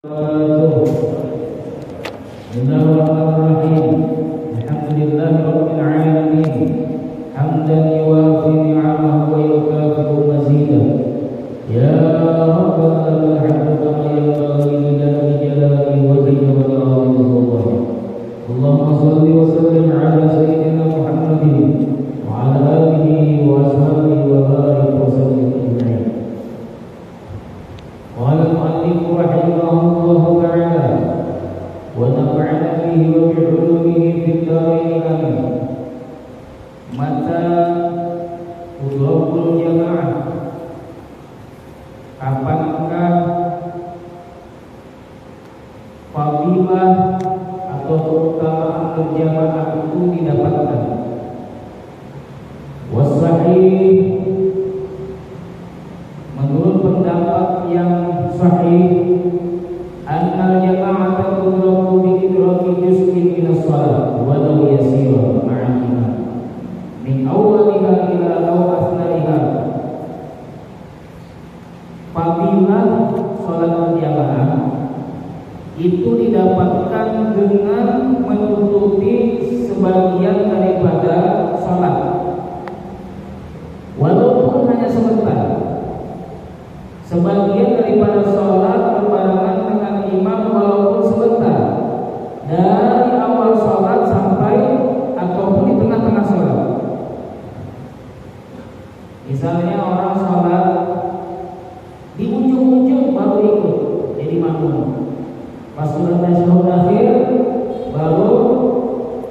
Bismillahirrahmanirrahim. Alhamdulillahirabbil alamin. Hamdan yuwafi ni'amahu wa yukafi'u mazidah. Ya Rabbana lakal hamdu kama yanbaghi li jalali wajhika wa li'azimi sultanik. Allahumma shalli wa sallim ala sayyidina Muhammadin wa ala alihi wa ashabihi wa barik wa sallim ajma'in. Qala al-mu'allif rahimahullahu ta'ala wa nafa'ana bihi wa bi'ulumihi fid dharain amin. Mata tudrabul jamaah, kapankah fadilah atau keutamaan berjamaah itu didapatkan? Wasahih, menurut pendapat yang sahih, annal jama'ata tudrabu bi idraki juz'in min as-shalah walau yasira ma'al imam min awwaliha ila akhiriha. Fadilah salat berjamaah itu didapatkan dengan menutupi sebagian daripada salat, walaupun hanya sebentar. Sebagian daripada sholat berbarengan dengan imam walaupun sebentar, dari awal sholat sampai ataupun di tengah-tengah sholat. Misalnya orang sholat di ujung-ujung baru ikut jadi makmum, pas sudah tasyahud akhir baru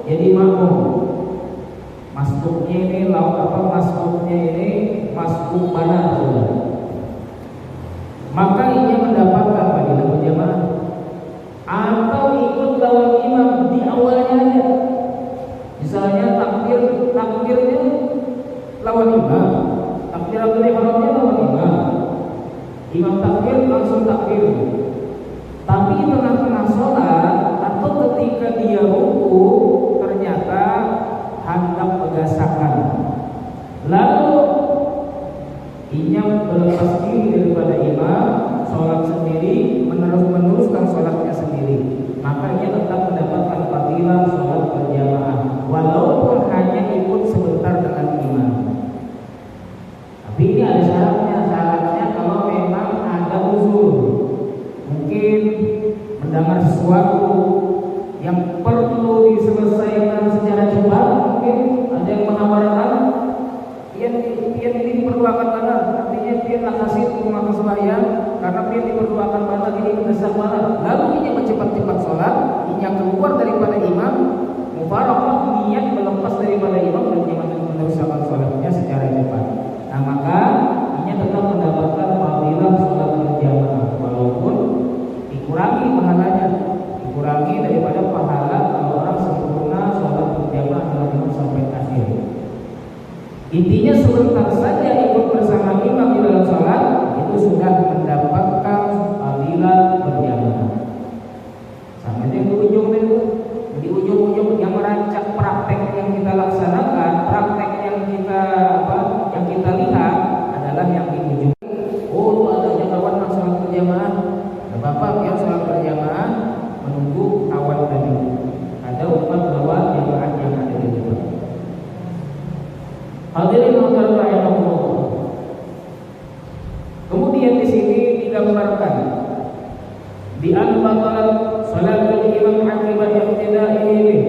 jadi makmum. Masbuknya ini masbuknya ini masbuk mana sudah, maka ia mendapatkan fadilah berjamaah. Atau ikut lawan imam di awalnya aja, misalnya takbirnya lawan imam, takbiratul ihramnya lawan imam, imam takbir langsung takbir. Tapi di tengah-tengah sholat atau ketika dia ruku ternyata handap pegasakan, lalu ia berlepas diri daripada imam, sholat sendiri, meneruskan sholatnya sendiri, maka ia tetap mendapatkan fadilah sholat berjamaah walaupun hanya ikut sebentar dengan imam. Tapi ini ada syaratnya kalau memang ada uzur, mungkin mendengar sesuatu yang perlu diselesaikan secara cepat, mungkin ada yang menawarkan dia diperlukan banget, artinya dia tak kasih rumah kesembahyang karena dia diperlukan banget, ini mendesak banget. Lalu dia cepat-cepat sholat, dia keluar daripada imam, mufaraqah, niat melepas daripada imam dan dia meneruskan sholatnya secara cepat. Nah, maka dia tetap mendapatkan fadilah sholat berjamaah walaupun dikurangi pahalanya, dikurangi daripada pahala kalau orang sempurna sholat berjamaah dalam imam sampai akhir. Intinya sebentar saja ikut bersama imam di dalam sholat itu sudah mendapatkan fadilah berjamaah. Sama yang di ujung itu, di ujung-ujung yang merancak praktek yang kita laksanakan, praktek yang kita lihat adalah yang di ujung. Oh, ada kawan yang sholat berjamaah, bapak yang sholat berjamaah menunggu kawan tadi. Ada umat bahwa jamaah yang ada di depan. Hadirin rahimakumullah. Kemudian di sini digambarkan di al-batalat salatul imam akibat iqtida'ihi.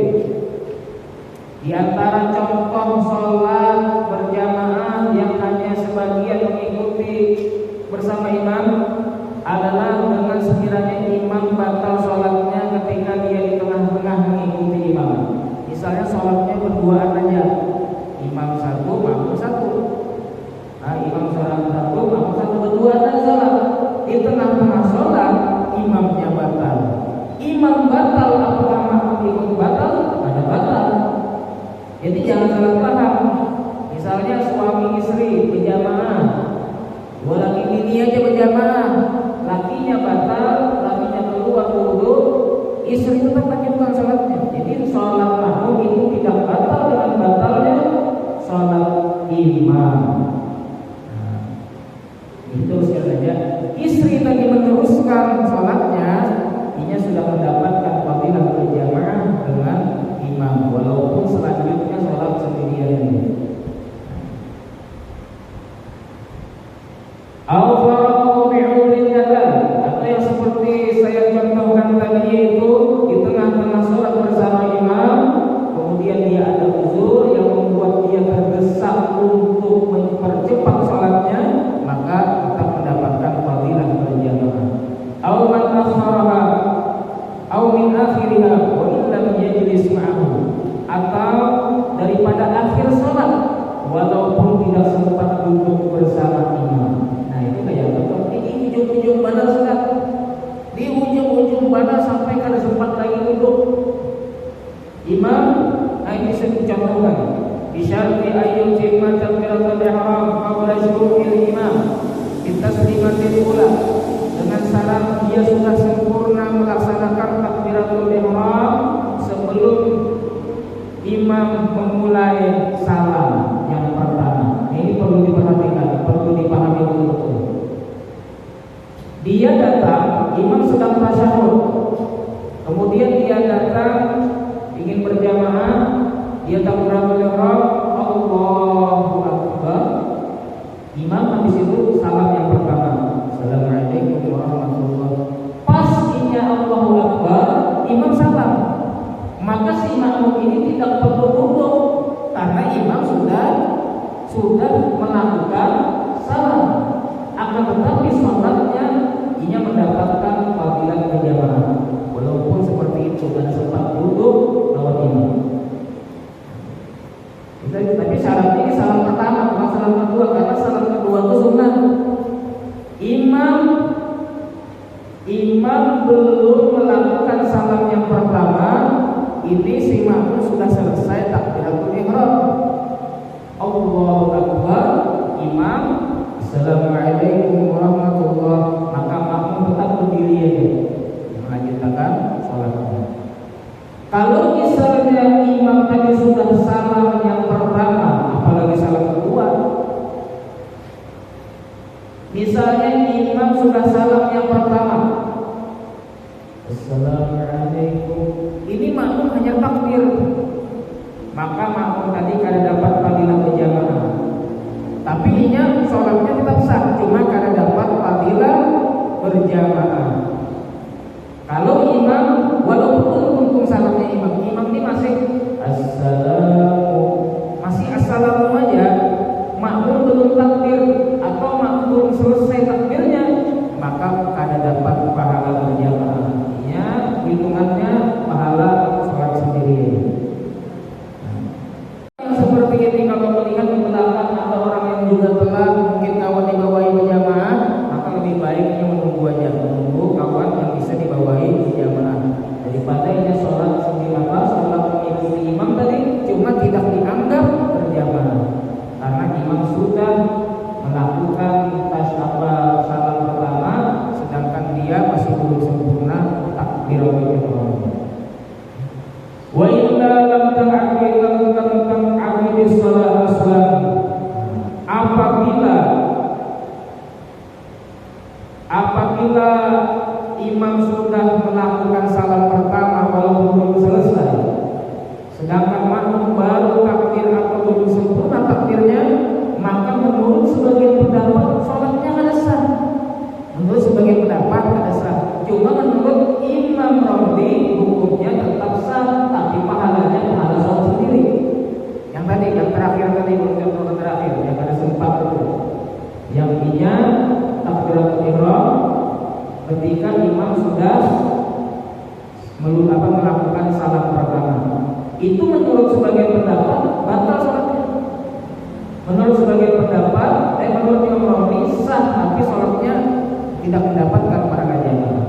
Di antara contoh salat berjamaah yang hanya sebagian mengikuti bersama imam adalah dengan sekiranya imam batal salatnya ketika dia di tengah-tengah mengikuti imam. Misalnya salatnya berduaan aja, imam satu, makmum satu. Nah, imam sholat satu, makmum satu, berdua dan sholat. Di tengah-tengah sholat, imamnya batal. Imam batal, apakah makmum ikut batal? Ada batal. Jadi jangan salah paham. Misalnya suami istri berjamaah, dua laki bini aja berjamaah, lakinya batal, lakinya keluar wudu, istri tetap lanjutkan sholatnya. Jadi sholat makmum itu tidak batal dengan batalnya sholat imam. Nah, itu sekali saja istri tadi meneruskan sholatnya imam, atau daripada akhir sholat walaupun tidak sempat duduk bersama imam. Nah ini kayak betul. Ini ujung-ujung badan sudah, di ujung-ujung badan sampai kada sempat lagi duduk imam. Nah ini saya contohkan. Bisyarti ayyul timma takbiratul ihram qabla syuru'il imam bitaslimatil ula, dengan syarat dia sudah sempurna melaksanakan takbiratul ihram sebelum imam memulai salam yang pertama. Ini perlu diperhatikan, perlu dipahami betul-betul. Dia datang, imam sedang tasyahud, kemudian dia datang ingin berjamaah, dia takbiratul ihram, Allahu Akbar. Imam habis itu salam yang pertama, Assalamualaikum warahmatullahi wabarakatuh. Pas inya Allahu Akbar, imam salam. Maka si makmum ini tidak perlu duduk karena imam sudah melakukan salam. Akan tetapi sholatnya inya mendapatkan fadilah berjamaah walaupun seperti itu dan sempat duduk lawan imam. Tapi syaratnya ini salam pertama bukan salam kedua, karena salam kedua itu sunnah. Imam belum melakukan salam yang pertama, ini si makmum sudah selesai takbiratul ihram. Allahu Akbar, imam Assalamualaikum warahmatullahi, maka makmum tetap berdiri aja melanjutkan salatnya. Kalau misalnya imam tadi sudah salam yang pertama, apalagi salam kedua. Misalnya imam sudah salam yang pertama, Assalamualaikum, ini makmum hanya takbir, maka makmum tadi kada dapat fadilah berjamaah. Tapi inya sholatnya tetap sah, cuma kada dapat fadilah berjamaah. Kalau imam walaupun salamnya imam ini masih assalamu aja, makmum belum takbir atau makmum belum selesai takbirnya, maka kada dapat pahala berjamaah. Ya, hitungannya pahala sholat sendiri. Seperti ini kalau melihat di belakang ada orang yang juga telah mungkin kawan dibawahi berjamaah, maka lebih baiknya menunggu aja, menunggu kawan yang bisa dibawahi berjamaah daripada ini sholat sendiri, sholat mengikuti imam tadi cuma tidak dianggap berjamaah karena imam sudah melakukan salam pertama sedangkan dia masih belum sempurna takbiratul ihram. Wa illa lam ta'aqid shalah aslan, apabila imam sudah melakukan salam pertama walaupun belum selesai, sedangkan makmum baru takbir atau belum sempurna takbirnya, maka menurut sebagian pendapat sholatnya ada sah. Menurut sebagian pendapat ada sah. Cuma menurut Imam Romli hukumnya tetap sah, tapi pahalanya pahala sholat sendiri. Yang terakhir tadi contoh terakhir yang ada sempat itu, yang intinya takbiratul ihram ketika imam sudah melakukan salam pertama. Itu menurut sebagian pendapat batal sholatnya. Menurut sebagian pendapat, menurut Imam Romli sah, tapi sholatnya tidak mendapatkan pahala jamaah.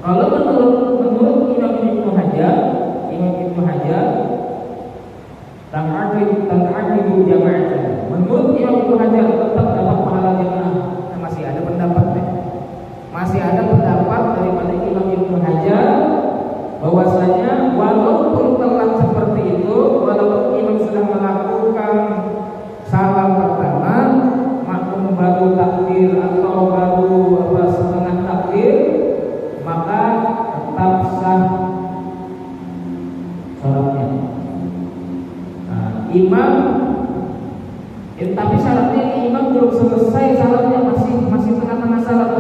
Kalau menurut Imam Ibnu Hajar tang'adidu jamaah. Menurut Imam Ibnu Hajar tetap dapat pahala jamaah. Masih ada pendapatnya. Masih ada pendapat daripada Imam Ibnu Hajar bahwasanya walaupun telat seperti itu, walaupun imam sudah melakukan salam pertama, makmum baru takbir atau baru setengah takbir, maka tetap sah sholatnya. Imam, tapi syaratnya imam belum selesai salatnya, masih tengah-tengah salat.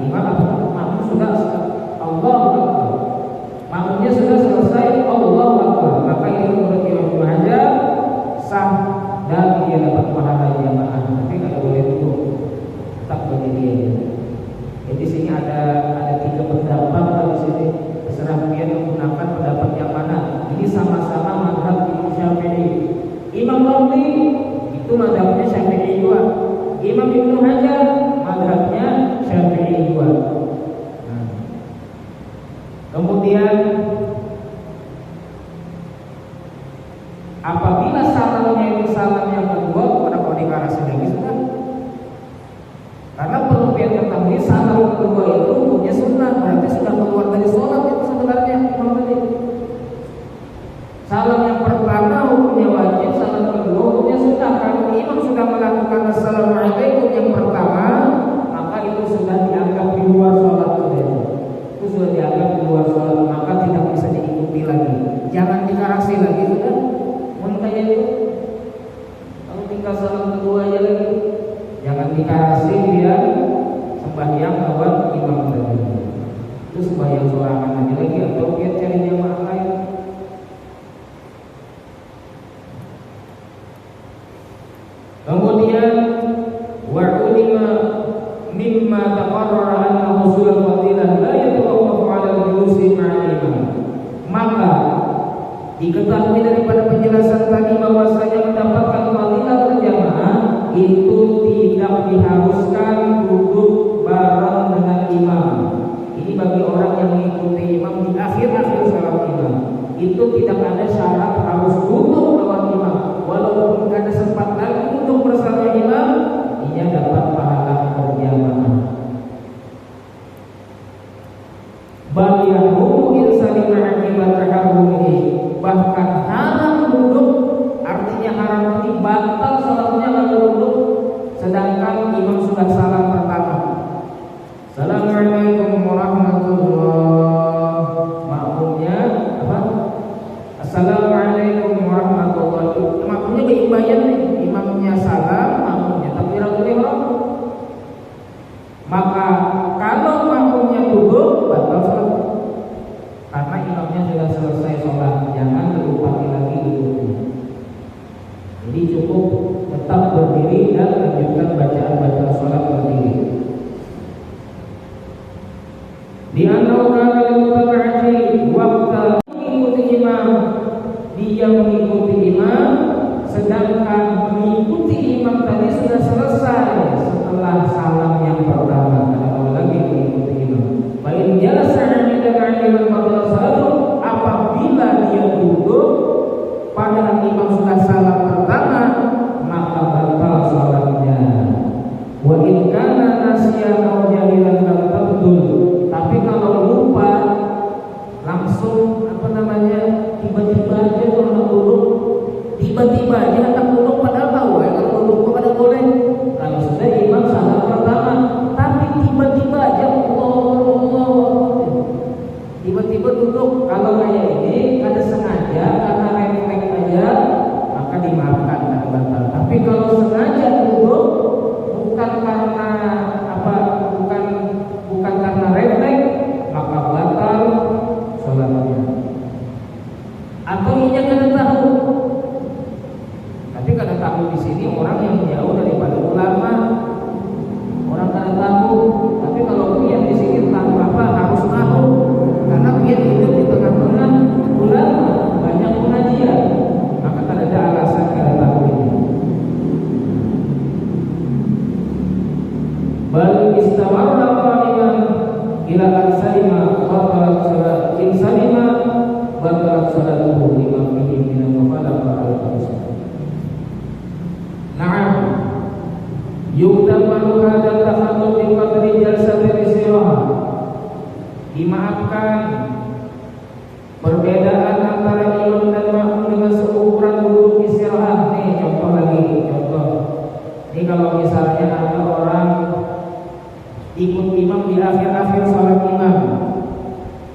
Imam makmum sudah Allahu Akbar, makmumnya sudah selesai Allahu Akbar, maka ini menurut Imam Ibnu Hajar sah dan dia dapat pahala jamaah. Tapi nggak boleh duduk, tetap berdiri. Jadi sini ada 3 pendapat di sini. Terserah kalian menggunakan pendapat sembahyang sorangan aja lagi atau dia cari jamaah lain. Kemudian wa ulima mimma taqarrara anna husul fadilah la yatawaqqafu 'ala al-julusi ma'al imam. Maka diketahui daripada penjelasan tadi bahwasanya mendapatkan fadilah berjamaah itu tidak diharuskan duduk bareng dengan imam. Ini bagi orang yang mengikuti imam di akhir-akhir salat imam. Itu tidak ada syarat harus duduk lawan imam. Walaupun ada sempat lagi duduk bersama imam, ia dapat pahala berjamaah. Bal yahrumu insani ma'akibat taharrumihi. Bahkan haram duduk, artinya haram ini batal salatnya kalau duduk sedangkan imam sudah salam pertama. Assalamualaikum warahmatullahi. Makmumnya apa? Assalamualaikum warahmatullahi. Makmumnya keimbangan nih, imamnya salam, makmumnya takbiratul ihram. Maka kalau makmumnya duduk batal salat. Karena imamnya sudah selesai sholat, jangan dilupati lagi duduknya. Jadi cukup tetap berdiri dan lanjutkan bacaan sholat berdiri. Di antara kalian mutaba'ati waktu mengikuti imam, dia mengikuti imam, sedangkan mengikuti imam tadi sudah selesai setelah salam yang pertama. Kalau lagi mengikuti imam, baik jalan sa'ani dengan imam pada salatu, apabila dia duduk padahal imam sudah salam pertama, maka batal salatnya. Wa in kana nasiyan aw jahilan lam tabdul. Tapi kalau lupa langsung tiba-tiba aja kalau duduk, tiba-tiba aja anak duduk padahal tahu ya kalau duduk kepada boleh. Kalau sudah imam salam pertama, tapi tiba-tiba aja Allah tiba-tiba duduk. Kalau kayak ini ada sengaja karena refleks aja, maka dimaafkan dan batal. Tapi kalau sengaja duduk bukan karena bukan karena refleks, maka batal sholatnya. Atau ia kada tahu. Tapi kada tahu di sini orang yang jauh daripada ulama. Orang kada tahu. Tapi kalau dia di sini tahu apa harus tahu. Karena dia hidup di tengah-tengah ulama, banyak pengajian. Maka tidak ada alasan kada tahu ini. Bal istamarra qa'iman ila an salima batalat salat. In salima batalat salatuhu lima fihi min al-mukhalafa al-qasd. Na'am. Yuktabaru hadha takhalluf bi qadri jalsatil istirahah. Dimaafkan perbedaan antara imam dan makmum dengan seukuran duduk istirahat. Nih contoh lagi, Ini kalau misalnya ada orang ikut imam di akhir-akhir sholat imam,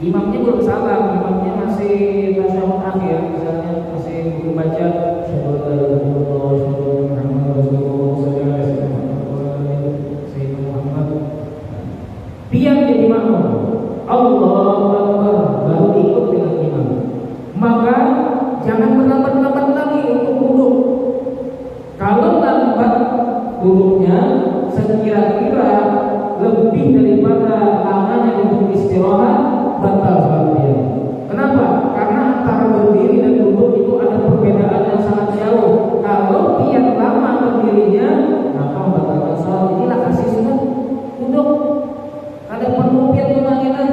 imamnya belum salam, imamnya masih tasyahud akhir, misalnya masih membaca pian jadi makmum, Allahu Akbar, baru ikut dengan imam. Maka jangan berlambat-lambat lagi untuk duduk. Kalau lambat duduknya sekira-kira lebih daripada lamanya untuk istirahat, batal sholatnya. Kenapa? Karena antara berdiri dan duduk itu ada perbedaan yang sangat jauh. Kalau pian lama berdirinya, maka membatalkan sholat. Inilah kasih sunat duduk. Ada perlu pian tumanginah.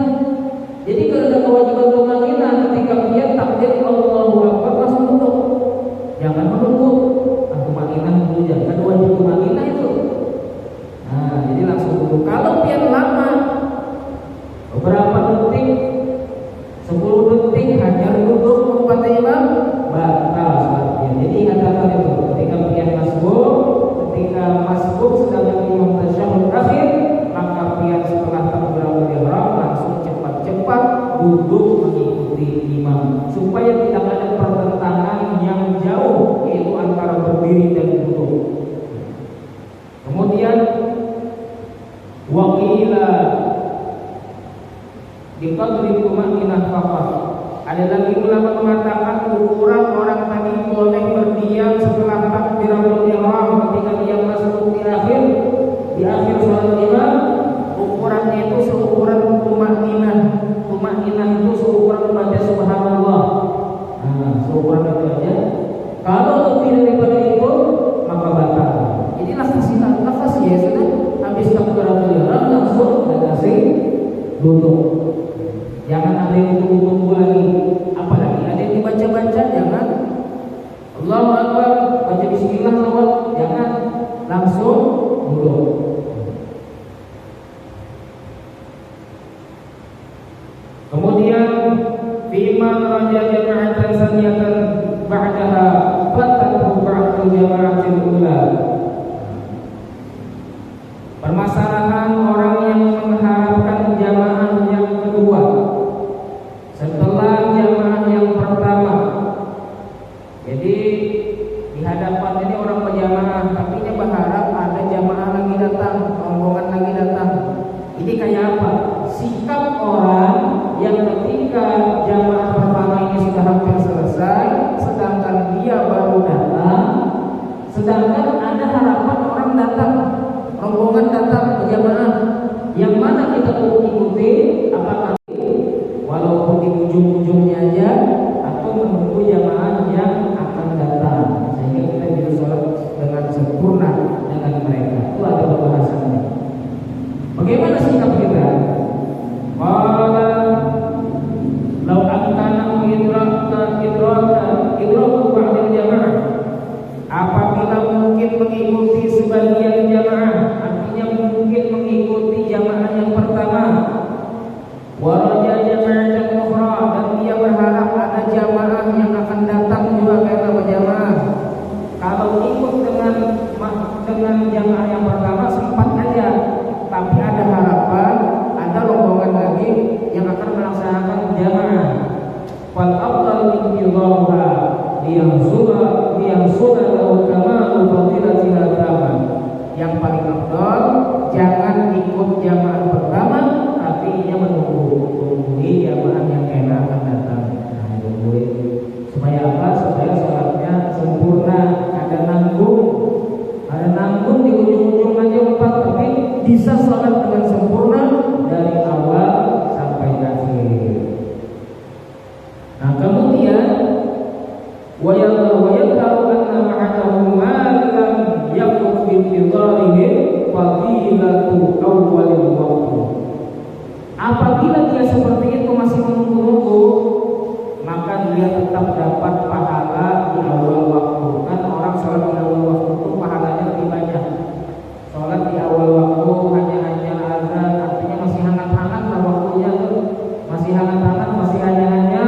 Jadi kalau ada kewajiban tumanginah ketika pian takbir Allahu Akbar langsung duduk. Jangan menunggu. Tumanginah dulu jangan wajib tumanginah itu. Nah, jadi langsung duduk. Kalau pian lama beberapa detik, 10 detik hanya duduk menghadap imam, batal sholatnya. Jadi ingatkan itu ketika pian masbuk sedangkan imam tasyahud akhir, maka pian setelah takbiratul ihram langsung cepat-cepat duduk mengikuti imam supaya tidak ada Biqadri tumaninah faqat. Ada lagi ulama mengatakan ukuran orang tadi boleh berdiam setelah takbiratul ihram ketika dia masuk di akhir salat imam. Ukurannya itu seukuran tumaninah. Tumaninah itu seukuran membaca subhanallah. Nah, seukuran itu aja. Kalau lebih daripada itu maka batal. Jadi nafas ya sudah habis takbiratul ihram langsung berdasi duduk. Jangan ada yang tunggu lagi, apalagi ada yang dibaca-baca, jangan. Allahu Akbar, baca bismillah lawat, jangan, langsung duduk. Kemudian biman raja jama'atan saniyatan ba'daha fatatu ba'dul jama'atil ula. Permasalahan orang yang mengharapkan jamaah yang kedua setelah jamaah yang pertama. Jadi di hadapan ini orang berjamaah, tapi dia berharap ada jamaah lagi datang, rombongan lagi datang. Ini kayak apa? Sikap orang yang ketika jamaah pertama ini sudah hampir selesai, sedangkan dia baru datang, sedangkan ada harapan orang datang, rombongan datang berjamaah. Yang mana kita perlu ikuti? Apakah walaupun di ujung-ujungnya aja, atau menunggu jamaah yang akan datang sehingga kita bisa sholat dengan sempurna dengan mereka? Itu ada pembahasannya. Bagaimana sikap kita? Qala law amkana idraku ba'dil jamaah. Apabila mungkin mengikuti sebagian jamaah, artinya mungkin mengikuti jamaah yang pertama, waraja jama'atan ukhra, dan dia berharap ada jamaah yang akan datang juga karena berjamaah. Kalau ikut dengan jamaah yang pertama sempat aja, tapi ada harapan ada rombongan lagi yang akan melaksanakan jamaah. Wal afdal intidharuha liyansura lahu kamalu fadilatil tamam. Yang paling afdal jangan ikut jamaah pertama, tapi dia menunggu jamaah yang enak akan datang. Nah, tunggu supaya apa? Supaya sholatnya sempurna. Ada nanggung di ujung-ujung aja empat, tapi bisa sholat dengan sempurna dari awal sampai akhir. Nah, kemudian wayadharu anna ma'anahu ma lam yaqut bi intidarihi fadilatu awwalil waqti. Apabila dia seperti itu masih menunggu-nunggu, maka dia tetap dapat pahala di awal waktu. Kan orang sholat di awal waktu itu pahalanya lebih banyak. Sholat di awal waktu hanya azan, artinya masih hangat-hangat lah waktunya tuh, masih hangat-hangat, masih hanya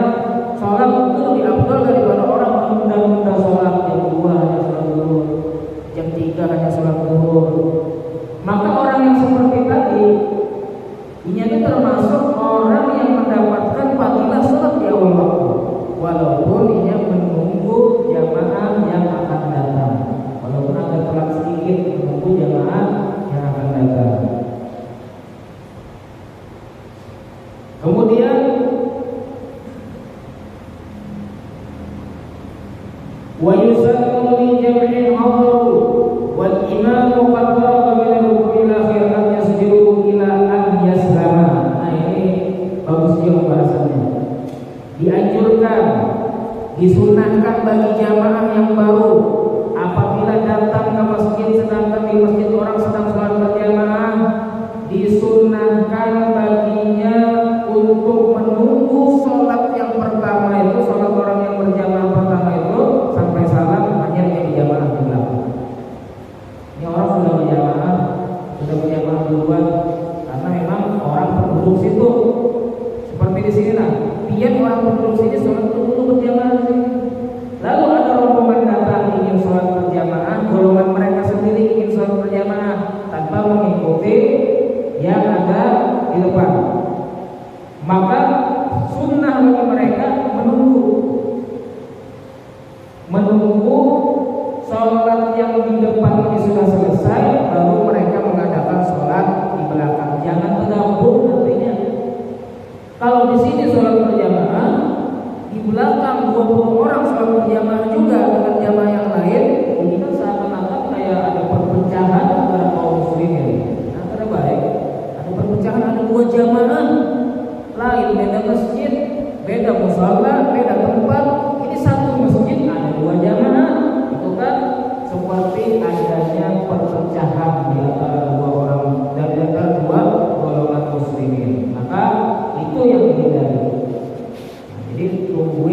sholat itu lebih afdal daripada orang menunda-nunda sholat jam 2 hanya sholat zuhur, jam 3 hanya sholat zuhur. Maka orang yang seperti tadi ini termasuk orang yang mendapatkan fadilah sholat di awal waktu, walaupun ia menunggu jamaah yang akan datang, walaupun agak telat sedikit menunggu jamaah yang akan datang. Kemudian wa yusallu li jam'in hadaru wal imamu qad faraga min ar-ruk'i al-akhir an yasjudu ila an yaslama. Nah, ini bagus juga pembahasannya. Dianjurkan, disunahkan bagi jamaah yang baru apabila datang ke masjid, sedangkan di masjid orang sedang sholat berjamaah, disunahkan baginya untuk menunggu sholat yang pertama itu, sholat orang yang berjamaah pertama itu sampai salam, hanya jadi jamaah di belakang. Ini orang sudah berjamaah duluan, karena memang orang penduduk situ seperti di sini lah. Dia orang penduduk sini sholat dulu berjamaah di sini. Lalu ada rombongan datang ingin sholat berjamaah, golongan mereka sendiri ingin sholat berjamaah tanpa mengikuti yang ada di depan. Maka sunnah bagi mereka menunggu sholat yang di depan ini sudah selesai, baru mereka mengadakan sholat di belakang. Jangan tergabung nantinya. Kalau lain, beda masjid, beda musala, beda tempat. Ini satu masjid ada 2 jamaah. Itu kan seperti adanya perpecahan di antara 2 orang dan di antara 2 golongan muslimin. Maka itu yang dihindari. Jadi tunggu.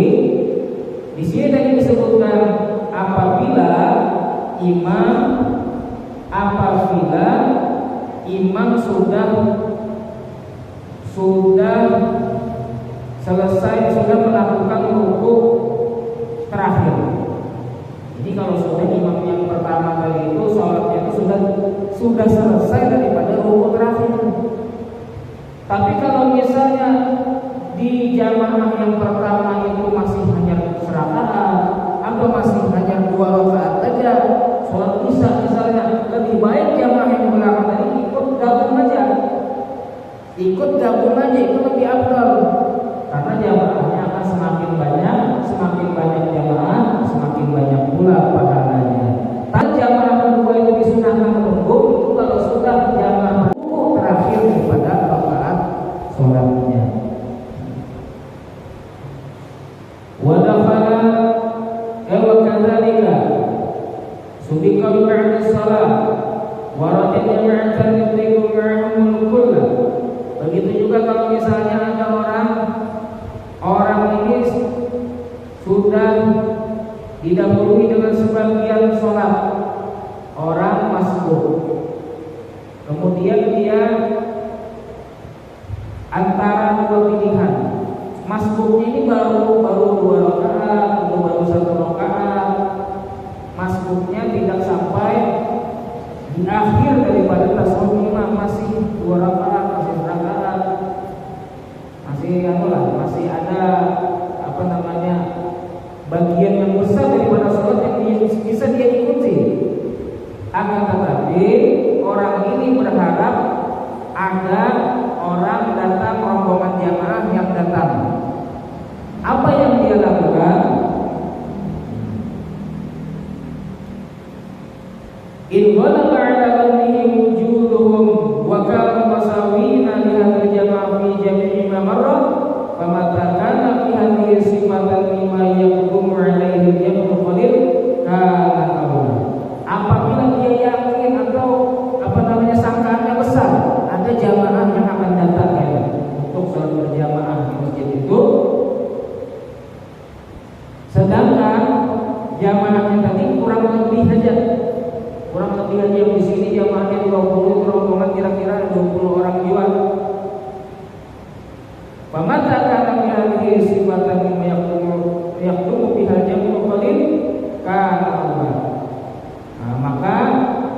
Di sini tadi disebutkan apabila imam sudah selesai, sudah melakukan rukuk terakhir. Jadi kalau sudah imam yang pertama tadi itu sholatnya itu sudah selesai daripada rukuk terakhir. Tapi kalau misalnya di jamaah yang pertama itu masih hanya serakaat atau masih hanya 2 rakaat saja, sholat isya misalnya, lebih baik jamaah yang belakang tadi ikut gabung aja, itu lebih afdal. Karena jamaahnya akan semakin banyak jamaah, semakin banyak pula pahalanya. Tapi jamaah kedua itu disunahkan menunggu itu kalau sudah jamaah rukuk terakhir daripada rakaat sholatnya. Wadafala wa kadzalika subiqa ba'da shalah wa rajada ma'atan yudriku ma'ahumul kullah. Begitu juga kalau misalnya ada orang ini sudah didahului dengan sebagian sholat, orang masbuk, kemudian dia antara 2 pilihan. Masbuknya ini baru 2 rakaat atau baru 1 rakaat. Masbuknya tidak sampai di akhir daripada tasawuf imam, masih 2 rakaat, masih rakaat, masih ada bagian yang besar daripada sholat yang bisa dia ikuti. Akan tetapi orang ini berharap ada orang datang, rombongan jamaah yang datang. Apa yang dia lakukan? In ghalaba 'ala dhannihi wujuduhum wa kanu masawina li hadhihi jamaah fi jami'i ma marra fa mata kana fi hadhihi sifatan mimma yaqumu 'alaihi al-jam'u qalil kana awla. Apabila dia yakin atau sangkaannya besar ada jamaah yang akan datang untuk sholat berjamaah di masjid itu, sedangkan jamaahnya tadi kurang lebih aja yang di sini jamaahnya 20, rombongan kira-kira 20 orang jiwa. Pamata kana min hadhihi sifatan mimma yaqdumu biha jam'u qalil kana awla. Maka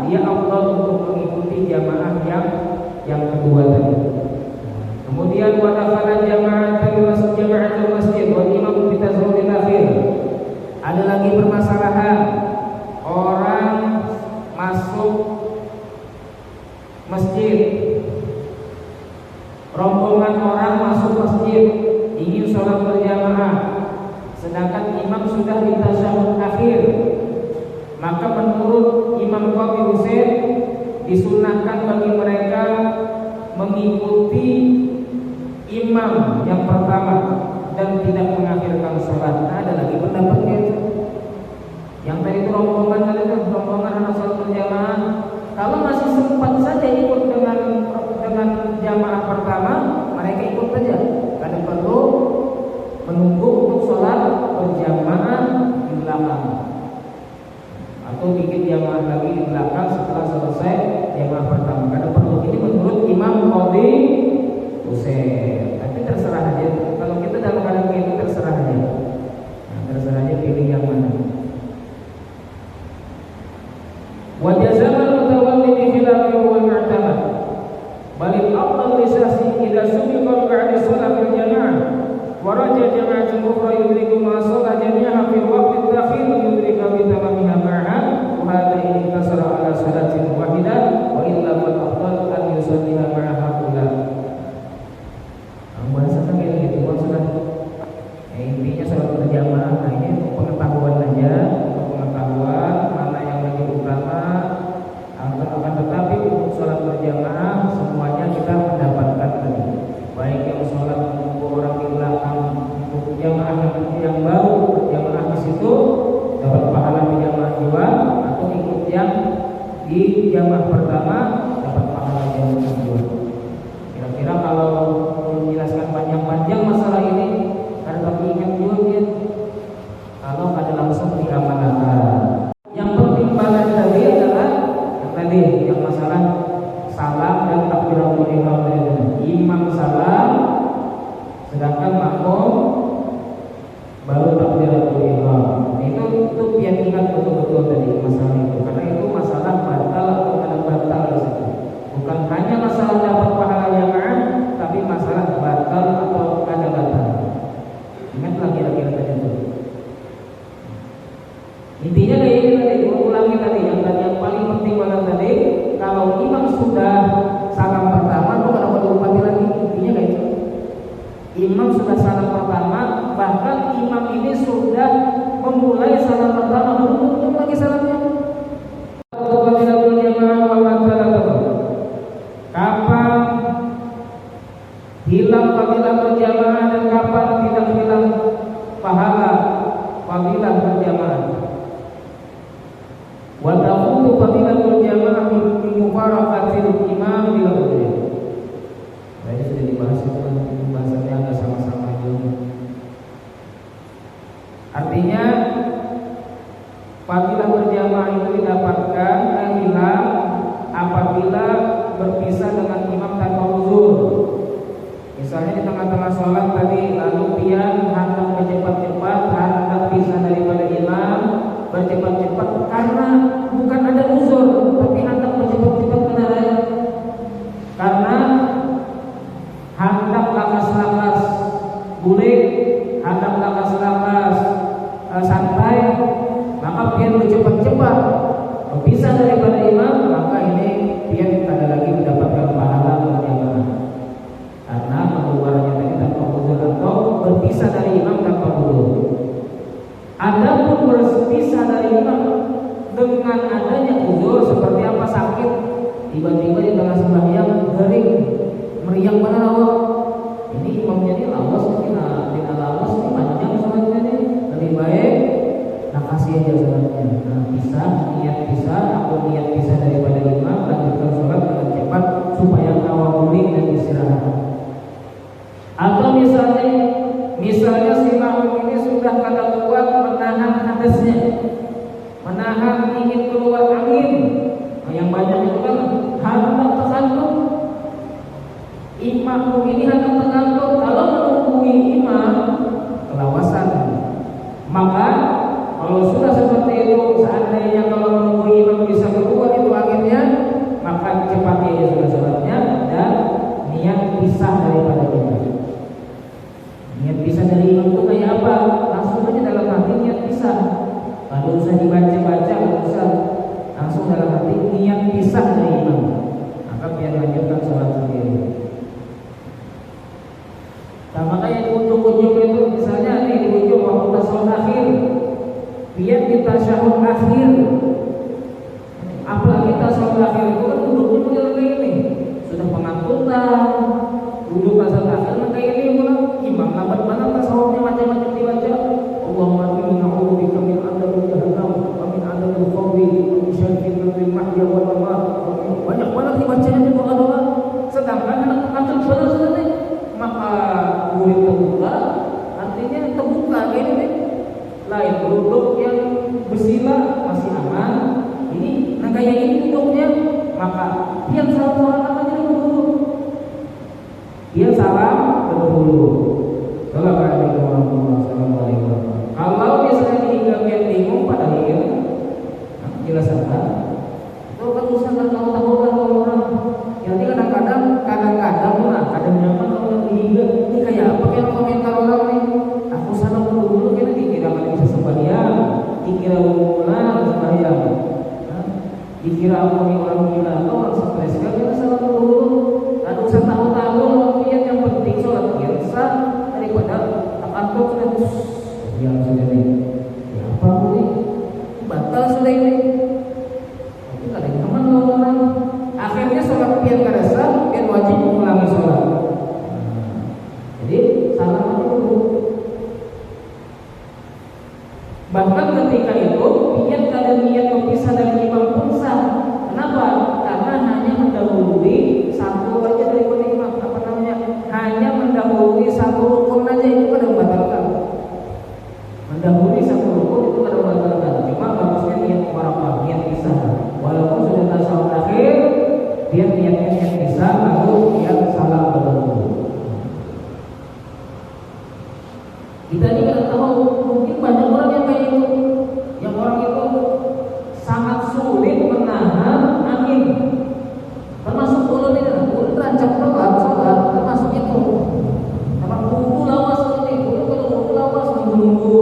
dia afdal untuk mengikuti jamaah yang kedua tadi. Kemudian wa dakhala jama'atul masjid wa imam fi tazawwudil akhir. Ada lagi permasalahan orang masuk masjid, rombongan orang masuk masjid ingin sholat berjamaah, sedangkan imam sudah di tasyahud akhir. Maka menurut Imam Qadhi Husain disunahkan bagi mereka mengikuti imam yang pertama dan tidak mengakhirkan sholat. Ada lagi pendapatnya yang tadi itu rombongan anak sholat berjamaah, kalau masih sempat saja ikut dengan jamaah pertama, mereka ikut saja, tidak perlu menunggu untuk sholat berjamaah di belakang atau bikin jamaah lagi di belakang setelah selesai jamaah pertama. Karena perlu ini menurut Imam Qadhi Husain. Tapi terserah aja. Kalau kita dalam keadaan begitu terserah aja. Terserah aja pilih yang mana. Wa jazamal mutawalli bi khilafi wal mu'tamad. Bal afdal lisasi idza subiqa ba'da salatil jamaah wa raja jama'atul ukhra yudriku ma shalah jami'an fi waqtin akhir yudrika bi tamamiha ma'a wa hadha in kasara ala Imam sudah salam pertama, bahkan imam ini sudah memulai salam pertama, belum lagi salamnya. Kapan hilang fadilah berjamaah dan kapan tidak hilang pahala fadilah berjamaah. Wa taqutu fadilah berjamaah min mufaraqatil imam bil udhri. Tadi sudah dibahas itu kan, bahasanya agak sama-sama juga. Artinya fadilah berjamaah itu didapatkan hilang apabila berpisah dengan imam tanpa uzur. Misalnya di tengah-tengah sholat tadi, lalu pian hendak bercepat-cepat, hendak pisah daripada imam, bercepat-cepat karena bukan ada uzur, tapi hendak bercepat-cepat karena hendak lakas-lakas boleh, hendak lakas-lakas santai, maka pian bercepat-cepat berpisah daripada imam, maka ini pian tidak ada lagi mendapatkan pahala berjamaah karena keluarnya tadi tanpa uzur atau berpisah dari imam tanpa uzur. Adapun berpisah dari imam dengan adanya uzur seperti apa, sakit, tiba-tiba di tengah sembahyang garing, meriang pada awal, ini imamnya ini lawas, tidak lawas, ini panjang sholatnya ini, lebih baik nah kasih aja sholatnya. Nah pisah, niat pisah, aku niat pisah daripada imam, lanjutkan sholat dengan cepat supaya awal pulih dan istirahat. Atau misalnya si makmum ini sudah kada kuat menahan hadasnya, menahan ingin keluar angin, yang banyak itu kan hendak tergantung. Makmum ini hendak tergantung, kalau menunggui imam kelawasan, maka kalau sudah seperti itu, seandainya kalau menunggui imam bisa keluar itu anginnya, maka cepat dia sudah sholatnya dan niat pisah daripada imam. Niat pisah dari imam itu kayak apa? Langsung aja dalam hati niat pisah. Kalau usah dibaca-baca, kalau usah, langsung dalam hati niat pisah dari imam. Maka biar lanjutkan sholat sendiri. Nah makanya di ujung-ujung itu, misalnya nih di ujung waktu tasyahud akhir, biar kita tasyahud akhir. Apalagi tasyahud akhir itu kan duduknya model kayak ini, sudah pengantutan, duduk tasyahud akhir kayak ini pula. Imam lambat mana tasawufnya macam-macam dibaca. Allahumma inni na'udzubika min adzabil jahannam wa min adzabil qabri wa min syarri fitnatil mahya wal mamat. Banyak banget dibacanya doa-doa. Sedangkan anak kacau benar sebenarnya. Maka murid terbuka, artinya terbuka kayak ini. Lain duduk yang bersila masih aman. Ini nah kayak ini duduknya, maka yang salam aja dulu. Dia salam dulu. Assalamualaikum. Kalau misalnya hingga bingung pada akhirnya, jelas apa? Itu kan usaha tahu orang. Jadi kadang-kadang lah, kadang nyaman kalau hingga ini kayak apa yang komentar orang nih? Aku salam dulu kan dikira mana bisa sembahyang, dikira mulai sembahyang, dikira aku ini orang gila atau orang stres kan kita salam dulu. Dan usah tahu-tahu orang yang penting sholat biasa daripada takut sudah yang sudah ini ya apa ini batal sudah ini, tapi ada yang teman orang akhirnya sholat pian kada sah, pian wajib mengulangi sholat. Jadi salam dulu. Bahkan ketika itu pian kada niat berpisah dari imam pun sah. Kenapa? Karena hanya mendahului satu aja daripada imam, hanya mendahului satu rukun aja itu kada membatalkan. Mendahului satu rukun itu kada membatalkan. Cuma bagusnya niat muwaraqah, niat pisah. Walaupun sudah tasyahud akhir, dia niatnya niat pisah lalu dia salam dulu. Kita ini kada tahu, mungkin banyak orang yang kayak itu, yang orang itu sangat sulit menahan angin. Termasuk ulun ini, ulun rancang sholat, termasuk itu. Karena buku lawas ini, kalau buku lawas nunggu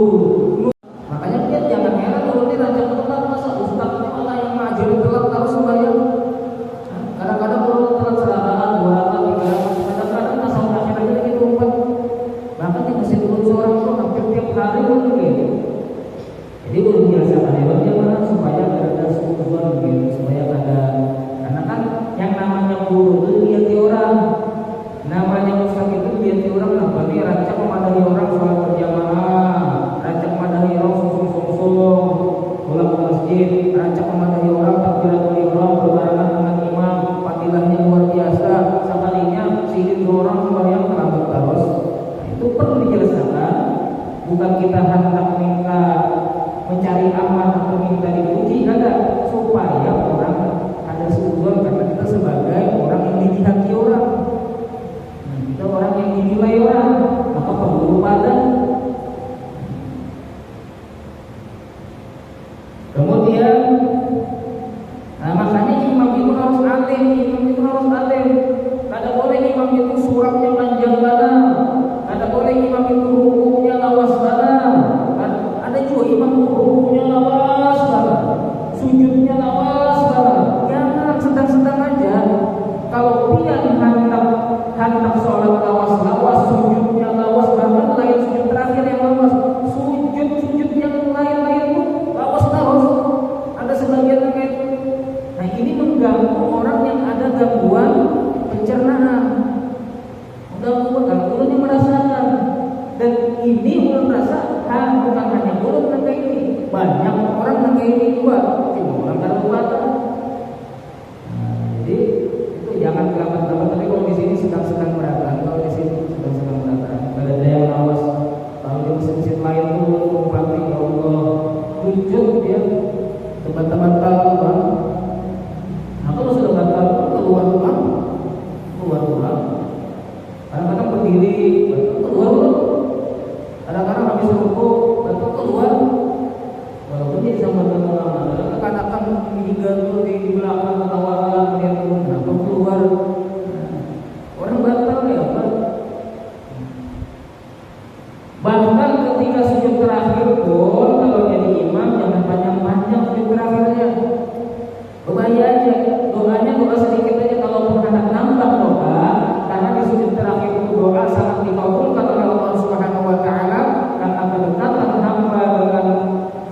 yang dinilai orang, maka perlu badan. Kemudian, makanya imam itu harus alim, Kada boleh imam itu suratnya panjang banget, kada boleh imam itu rukuknya lawas banget. Ada juga imam rukuknya lawas banget, sujudnya lawas banget. Jangan sedang-sedang aja. Kalau pian hantar sholat lawas, sujudnya lawas, bahkan lain sujud terakhir yang lawas, sujud yang lain-lain itu lawas terus. Ada sebagian yang itu. Nah ini mengganggu orang yang ada gangguan pencernaan. Gangguan kalau ulunnya merasakan. Dan ini ulun rasa bukan hanya ulun yang ini, banyak orang yang ini juga. Cuma orang kada batal. Jadi itu jangan kelamaan-kelamaan. Tapi kalau di sini sedang-sedang beratan, kalau di sini sedang-sedang beratan, ada yang lawas. Kalau di mesin-mesin lain tuh umpati ya Allah, tunjuk dia teman-teman tahu bang. Nah kalau sudah batal keluar bang, kadang-kadang berdiri, keluar. Kadang-kadang habis rukuk, batal keluar. Walaupun dia sama dengan ulama, kadang-kadang hingga tuh di belakang ketawa dia turun, kenapa keluar? Orang batal ya apa? Bahkan ketika sujud terakhir pun, kalau jadi imam jangan panjang-panjang sujud terakhirnya. Bahaya aja, doa sedikit aja. Kalau hendak nambah doa, karena di sujud terakhir itu doa sangat dikabulkan oleh Allah Subhanahu Wa Taala, karena kedekatan hamba dengan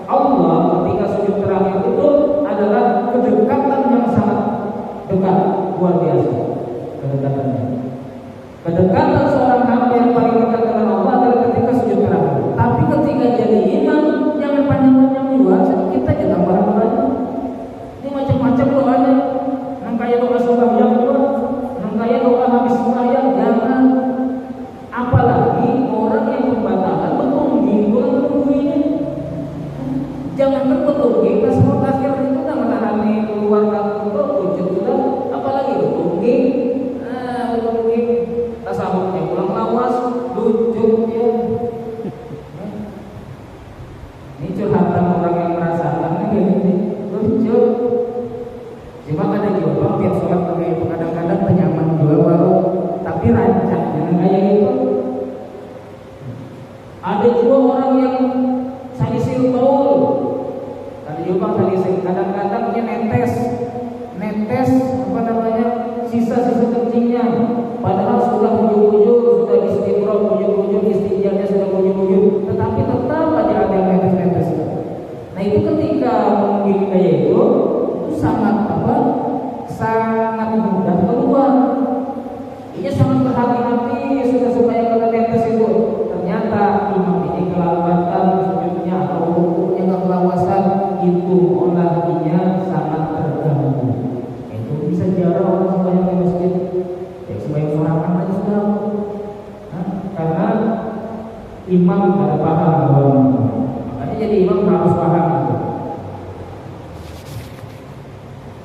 Allah ketika sujud terakhir itu adalah kedekatan yang sangat dekat, luar biasa kedekatannya. Kedekatan seorang hamba yang paling dekat dengan Allah adalah ketika sujud terakhir. Tapi ketika jadi imam jangan panjang-panjang juga, sedikit aja gambaran-gambaran. Ini macam-macam doanya. Nang kaya doa sembahyang juga, nang kaya doa habis sembahyang jangan. Apalagi orang yang pembatalan bertunggi, bukan bertungginya. Jangan bertunggi, pas mau akhir itu dah menarani keluar itu wujud sudah, apalagi bertunggi. Bertunggi, tasawufnya pulang lawas, lucu dia. Ini curhatan orang yang merasakan ini lucu. Cuma ada juga tiap sholat pakai kadang-kadang penyaman juga baru, tapi rancak jangan kayak gitu. Ada juga orang yang salisil baul, ada juga salisil kadang-kadang dia netes apa namanya sisa-sisa kencingnya, padahal sudah ujung-ujung sudah istiqroh, ujung-ujung istinjanya sudah ujung-ujung, tetapi tetap aja ada yang netes. Nah itu ketika menggigit kayak itu sangat mudah keluar. Ia sangat berhati-hati supaya kena netes itu. Ternyata imam ini kelambatan sujudnya atau rukuknya kelawasan, itu olahnya sangat terganggu. Itu bisa jarang orang sembahyang di masjid. Ya sembahyang sorangan aja sudah. Karena imam tidak paham. Makanya jadi imam harus paham itu.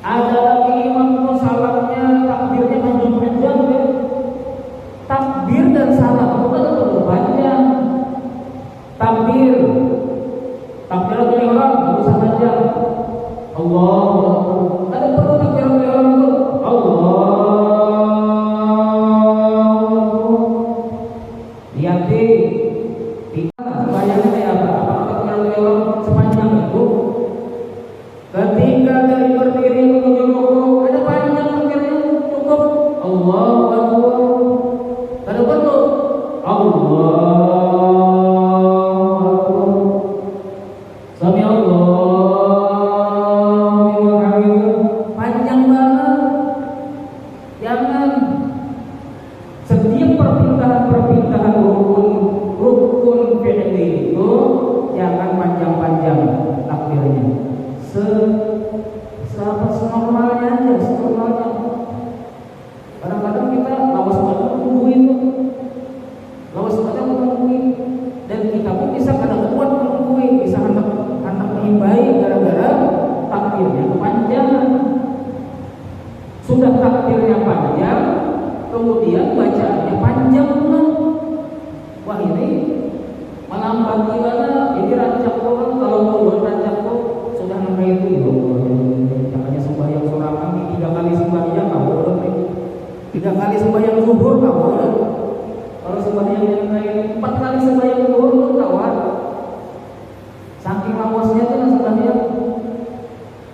Ada lagi imam pun salatnya takbirnya panjang-panjang ya. Takbir dan salat bukan terlalu panjang. Takbir oleh orang baru saja. Allah. Ada perlu takbir oleh orang itu. Allah. Lihat di bayangnya apa? Apakah takbir oleh orang sepanjang itu? Ketika dari berdiri menuju rukuk ada panjang takbirnya cukup Allahu Akbar. Ada perlu Allahu Akbar. Sami Allahu liman hamidah. Panjang banget. Jangan setiap perpindahan rukun fi'li itu jangan panjang-panjang takbirnya. Senormalnya aja, senormalnya. Kadang-kadang kita lawas banget tunggu itu, lawas banget tunggu sembahyang yang lain, 4 kali sembahyang zuhur itu tawar. Saking lawasnya itu sembahyang.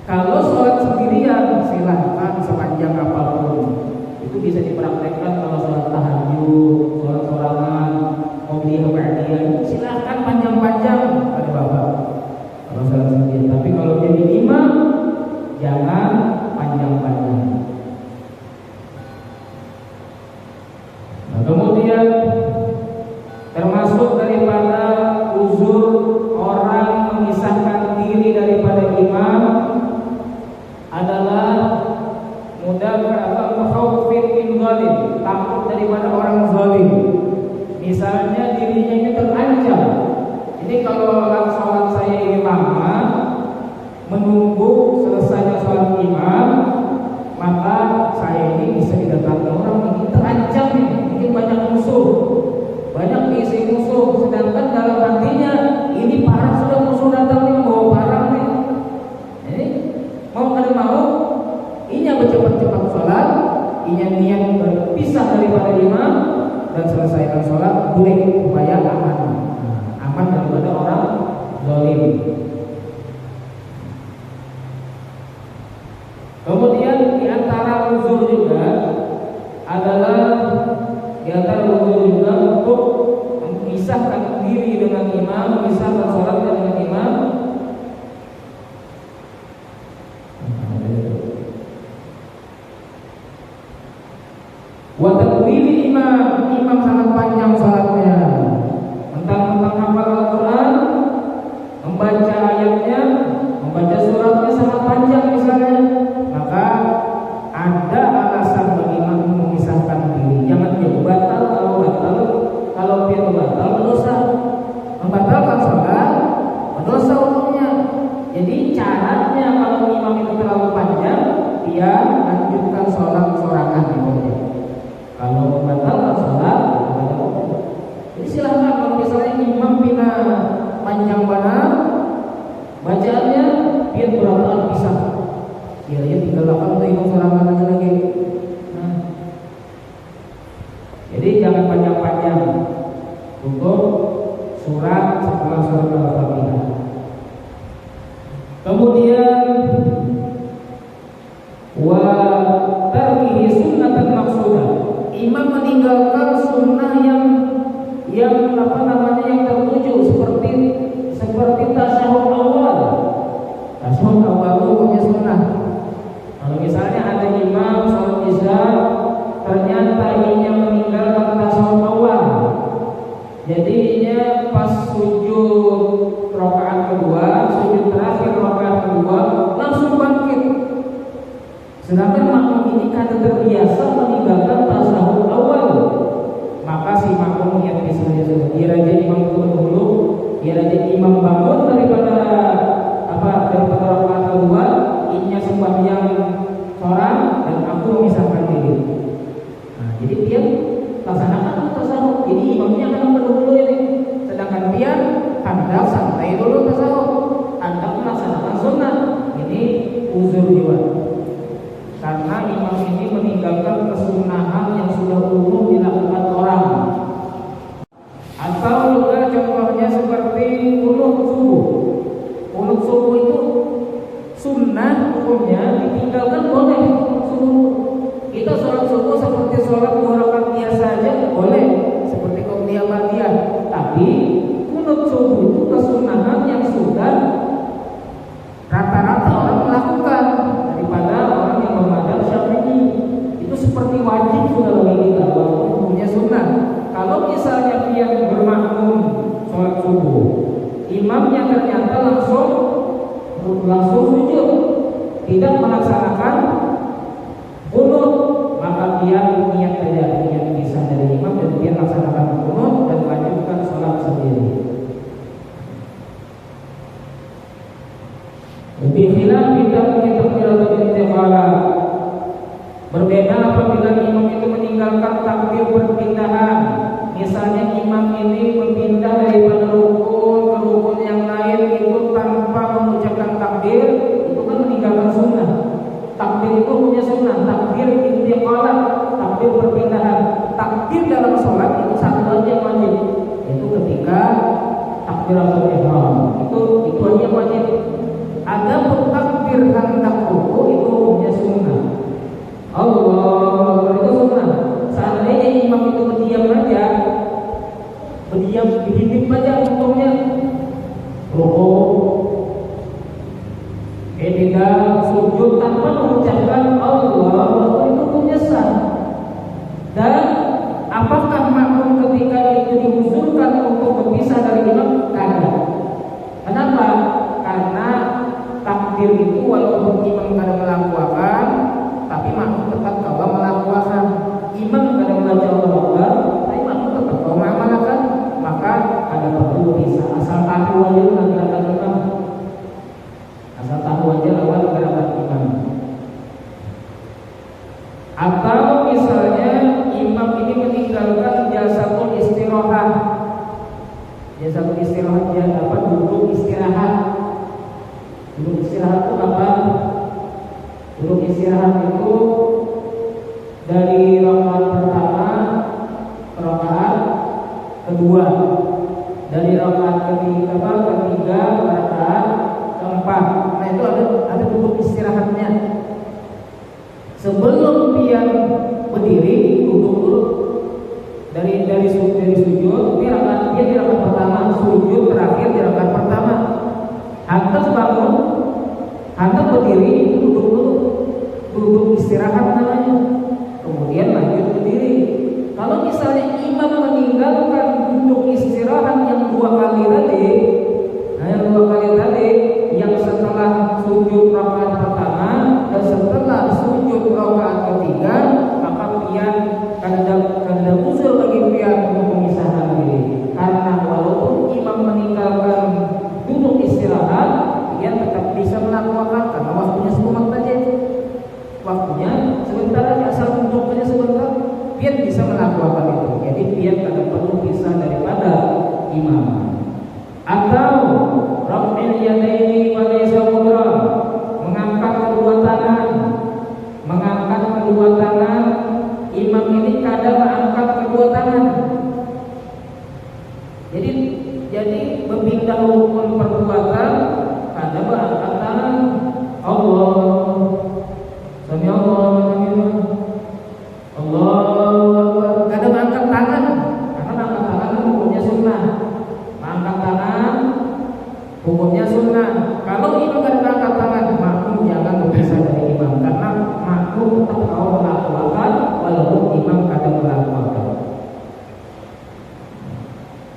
Kalau sholat sendirian silahkan sepanjang apapun. Itu bisa dipraktekkan kalau sholat tahajud, sholat sorangan, qobliyah ba'diyah, silahkan panjang-panjang pada bapak. Kalau sholat sendirian, tapi kalau jadi imam jangan panjang-panjang. Nah, kemudian termasuk daripada uzur orang memisahkan diri daripada imam adalah mukhaufin min zalim, takut daripada orang zalim. Misalnya dirinya ini terancam. Ini kalau sholat saya ini lama, menunggu selesainya sholat imam, maka saya ini bisa didatangi orang ini terancam ini. Mungkin banyak musuh, banyak diisi musuh, sedangkan dalam hatinya ini parah, sudah musuh datang nih bawa parang nih. Jadi mau kada mau, inya bercepat-cepat sholat, inya niat berpisah daripada imam dan selesaikan sholat boleh supaya aman, aman daripada orang zalim. Kemudian di antara uzur juga adalah untuk memisahkan diri dengan imam, memisahkan sholatnya dengan imam. Watadwili imam sangat panjang sholatnya, mentang-mentang hafal Al-Quran, membaca ayatnya, membaca suratnya sangat panjang misalnya, maka ada alasan bagi imam memisahkan diri. Jangan dia batal, kalau dia batal berdosa, membatalkan sholat berdosa hukumnya. Jadi caranya kalau imam itu terlalu panjang, dia lanjutkan sholat sorangan gitu. Kalau membatalkan sholat, jadi silahkan. Kalau misalnya imam bina panjang banget bacaannya, dia berapa bisa, dia tinggal 8 untuk ikut sorangan aja lagi. Nah, jadi jangan panjang-panjang untuk surat setelah surat Al-Fatihah. Kemudian wa tarkihi sunnatan maqsudah, imam meninggalkan sunnah yang tertuju, seperti tasyahud awal. Tasyahud awal itu punya sunnah. Kalau misalnya ada imam sholat isya, ternyata inya meninggalkan tasyahud awal, jadi inya pas sujud rakaat kedua, sujud terakhir rakaat kedua langsung bangkit. Sedangkan makmum ini karena terbiasa meninggalkan tasyahud awal, maka si makmum niat misalnya dia raja imam dulu, dia raja imam bangun daripada rakaat kedua, inya sembahyang seorang dan aku memisahkan diri. Nah, jadi dia laksanakan tasawuf. Jadi imamnya akan dulu ini, sedangkan dia hendak santai dulu tasawuf, hendak melaksanakan sunnah. Ini uzur juga, karena imam ini meninggalkan kesunahan yang sudah umum dilakukan orang. Atau juga contohnya seperti qunut subuh. Qunut subuh itu sunnah hukumnya, ditinggalkan boleh subuh. Kita sholat subuh seperti sholat 2 rakaat biasa aja boleh, seperti qobliyah ba'diyah. Tapi qunut subuh itu kesunahan yang sudah rata-rata orang melakukan daripada orang yang bermadzhab Syafi'i. Itu seperti wajib sudah bagi kita, walaupun hukumnya sunnah. Kalau misalnya dia bermakmum sholat subuh, imamnya ternyata langsung sujud, tidak melaksanakan qunut, maka dia niat bisa dari imam dan dia laksanakan qunut dan lanjutkan sholat sendiri. Lebih hilang kita takbiratul intiqalah. Berbeda apabila imam itu meninggalkan takbir perpindahan. Misalnya imam ini berpindah daripada rukun ke rukun yang lain itu tanpa mengucapkan takbir, itu kan meninggalkan sunnah. Takbir diam dihintip aja untungnya. Rukuk, tidak sujud tanpa mengucapkan Allahu Akbar itu hukumnya sah. Dan apakah makmum ketika itu diusulkan untuk berpisah dari imam? Tidak. Kenapa? Karena takbir itu walaupun imam kadang melakukan, tapi makmum tetap kau melakukan. Imam kadang membaca Allahu Akbar, tapi makmum tetap kau mengamalkan. Maka ada perlu bisa asal tahu aja gerakan imam. Asal tahu aja lawan gerakan imam. Atau misalnya imam ini meninggalkan jazatul istirahat. Jazatul istirahat dia dapat duduk istirahat. Duduk istirahat itu apa? Duduk istirahat itu dari rakaat pertama ke rakaat kedua, dari rakaat ketiga ke rakaat keempat. Nah itu ada duduk istirahatnya. Sebelum dia berdiri duduk dulu. Dari sujud dia di rakaat pertama, sujud terakhir di rakaat pertama. Hantas bangun, hantas berdiri duduk dulu. Duduk istirahat namanya. Kemudian lanjut berdiri. Kalau misalnya imam meninggalkan duduk istirahat yang 2 kali tadi, nah yang 2 kali tadi, yang setelah sujud rakaat pertama dan setelah sujud rakaat ketiga, maka pian kada usul bagi pian untuk memisahkan diri. Karena walaupun imam meninggalkan duduk istirahat, pian tetap bisa melakukan karena waktunya sebentar saja. Waktunya sebentar aja, asal duduknya sebentar, pian bisa melakukan itu. Jadi pian kada perlu pisah daripada imam. Atau raf'il yadaini wa laysa mudra, mengangkat kedua tangan. Mengangkat kedua tangan, imam ini kadang mengangkat kedua tangan. Jadi berpindah rukun perbuatan, kadang mengangkat tangan. Allah, sami Allah, Allah, kadang mengangkat tangan. Karena mengangkat tangan hukumnya sunnah. Mengangkat tangan hukumnya sunnah. Kalau imam kadang mengangkat tangan, makmum jangan berpisah dari imam, karena makmum tetap kau melakukan walaupun imam kadang melakukan.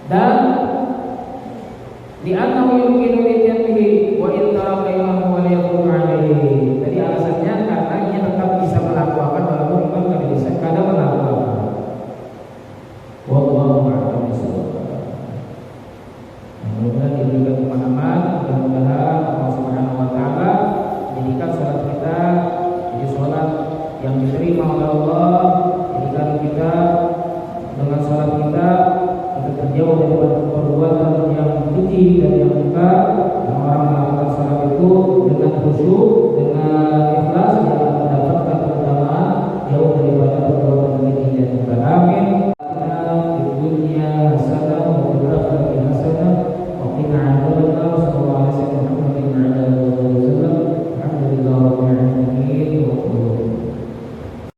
Dan di annahu yumkinu lijanbihi wa in taraka imamu wa yaqum alaihi. Jadi alasannya karena ia tetap bisa melakukan walaupun imam kadang bisa kadang melakukan. Wallahu a'lam bishawab. Mudah-mudahan diberikan pemahaman, mudah-mudahan Allah Subhanahu wa taala jadikan salat kita jadi salat yang diterima oleh Allah, jadikan kita dengan salat kita terjauh dari perbuatan yang keji dan yang muka. Orang melakukan salat itu dengan khusyuk